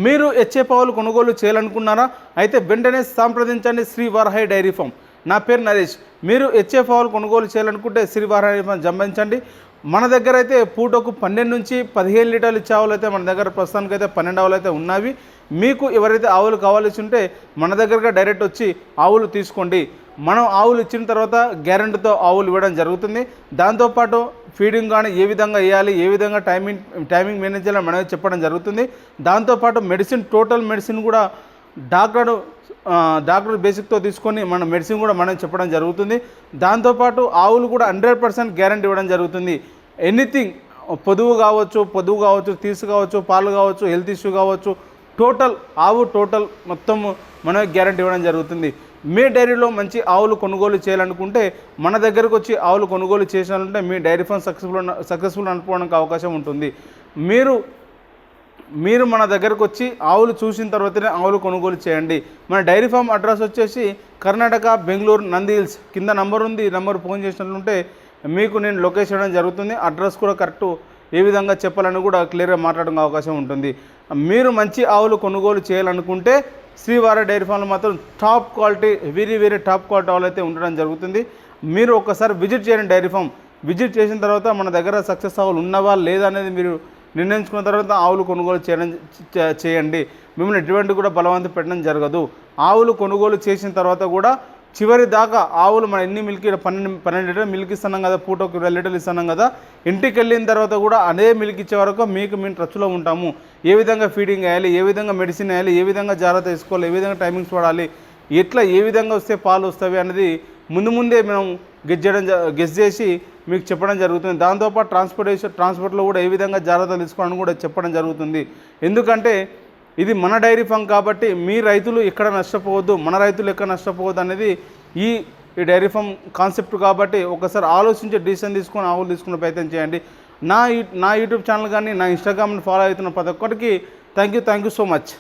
మీరు హెచ్ఎఫ్ ఆవులు కొనుగోలు చేయాలనుకున్నారా? అయితే వెంటనే సంప్రదించండి శ్రీ వరాహి డైరీ ఫామ్. నా పేరు నరేష్. మీరు హెచ్ఎఫ్ ఆవులు కొనుగోలు చేయాలనుకుంటే శ్రీ వరాహి డైరీ ఫామ్ సంప్రదించండి. మన దగ్గర అయితే పూటకు 12 నుంచి 15 లీటర్లు ఇచ్చే ఆవులు అయితే మన దగ్గర ప్రస్తుతానికైతే 12 ఆవులు అయితే ఉన్నవి. మీకు ఎవరైతే ఆవులు కావాల్సి ఉంటే మన దగ్గరగా డైరెక్ట్ వచ్చి ఆవులు తీసుకోండి. మనం ఆవులు ఇచ్చిన తర్వాత గ్యారెంటీతో ఆవులు ఇవ్వడం జరుగుతుంది. దాంతోపాటు ఫీడింగ్ కానీ ఏ విధంగా వేయాలి, ఏ విధంగా టైమింగ్ మేనేజ్ చేయాలని మనమే చెప్పడం జరుగుతుంది. దాంతోపాటు మెడిసిన్, టోటల్ మెడిసిన్ కూడా డాక్టర్ బేసిక్తో తీసుకొని మన మెడిసిన్ కూడా మనం చెప్పడం జరుగుతుంది. దాంతోపాటు ఆవులు కూడా 100% గ్యారెంటీ ఇవ్వడం జరుగుతుంది. ఎనీథింగ్ పొదువు కావచ్చు, తీసు కావచ్చు, పాలు కావచ్చు, హెల్త్ ఇష్యూ కావచ్చు, టోటల్ మొత్తం మనం గ్యారెంటీ ఇవ్వడం జరుగుతుంది. మీ డైరీలో మంచి ఆవులు కొనుగోలు చేయాలనుకుంటే మన దగ్గరకు వచ్చి ఆవులు కొనుగోలు చేసినట్లయితే మీ డైరీ ఫామ్ సక్సెస్ఫుల్ అనుకోవడానికి అవకాశం ఉంటుంది. మీరు మన దగ్గరకు వచ్చి ఆవులు చూసిన తర్వాతనే ఆవులు కొనుగోలు చేయండి. మన డైరీ ఫామ్ అడ్రస్ వచ్చేసి కర్ణాటక, బెంగళూరు, నంది హిల్స్. కింద నంబర్ ఉంది. ఈ నంబర్ ఫోన్ చేసినట్లుంటే మీకు నేను లొకేషన్ ఇవ్వడం జరుగుతుంది. అడ్రస్ కూడా కరెక్ట్ ఏ విధంగా చెప్పాలని కూడా క్లియర్గా మాట్లాడడం అవకాశం ఉంటుంది. మీరు మంచి ఆవులు కొనుగోలు చేయాలనుకుంటే శ్రీ వరాహి డైరీ ఫామ్లో మాత్రం top quality, very top quality ఆవులు అయితే ఉండడం జరుగుతుంది. మీరు ఒక్కసారి విజిట్ చేయండి డైరీ ఫామ్. విజిట్ చేసిన తర్వాత మన దగ్గర సక్సెస్ ఆవులు ఉన్నవా లేదా అనేది మీరు నిర్ణయించుకున్న తర్వాత ఆవులు కొనుగోలు చేయండి. మిమ్మల్ని ఎటువంటి కూడా బలవంతం పెట్టడం జరగదు. ఆవులు కొనుగోలు చేసిన తర్వాత కూడా చివరి దాకా ఆవులు మన ఎన్ని మిల్క్ 12 లీటర్లు మిల్క్ ఇస్తున్నాం కదా, పూటకు 20 లీటర్లు ఇస్తున్నాం కదా, ఇంటికి వెళ్ళిన తర్వాత కూడా అదే మిల్క్ ఇచ్చే వరకు మేము టచ్లో ఉంటాము. ఏ విధంగా ఫీడింగ్ వేయాలి, ఏ విధంగా మెడిసిన్ వేయాలి, ఏ విధంగా జాగ్రత్త తీసుకోవాలి, ఏ విధంగా టైమింగ్స్ వాడాలి, ఏ విధంగా వస్తే పాలు వస్తాయి అనేది ముందే మేము గెస్ చేసి మీకు చెప్పడం జరుగుతుంది. దాంతోపాటు ట్రాన్స్పోర్ట్లో కూడా ఏ విధంగా జాగ్రత్తలు తీసుకోవాలని కూడా చెప్పడం జరుగుతుంది. ఎందుకంటే ఇది మన డైరీ ఫామ్ కాబట్టి మీ రైతులు ఎక్కడ నష్టపోవద్దు, మన రైతులు ఎక్కడ నష్టపోవద్దు అనేది ఈ డైరీ ఫామ్ కాన్సెప్ట్ కాబట్టి ఒకసారి ఆలోచించి డిసిషన్ తీసుకొని ఆవులు తీసుకునే ప్రయత్నం చేయండి. నా యూట్యూబ్ ఛానల్ కానీ నా ఇన్స్టాగ్రామ్ని ఫాలో అవుతున్న ప్రతి ఒక్కరికి థ్యాంక్ యూ సో మచ్.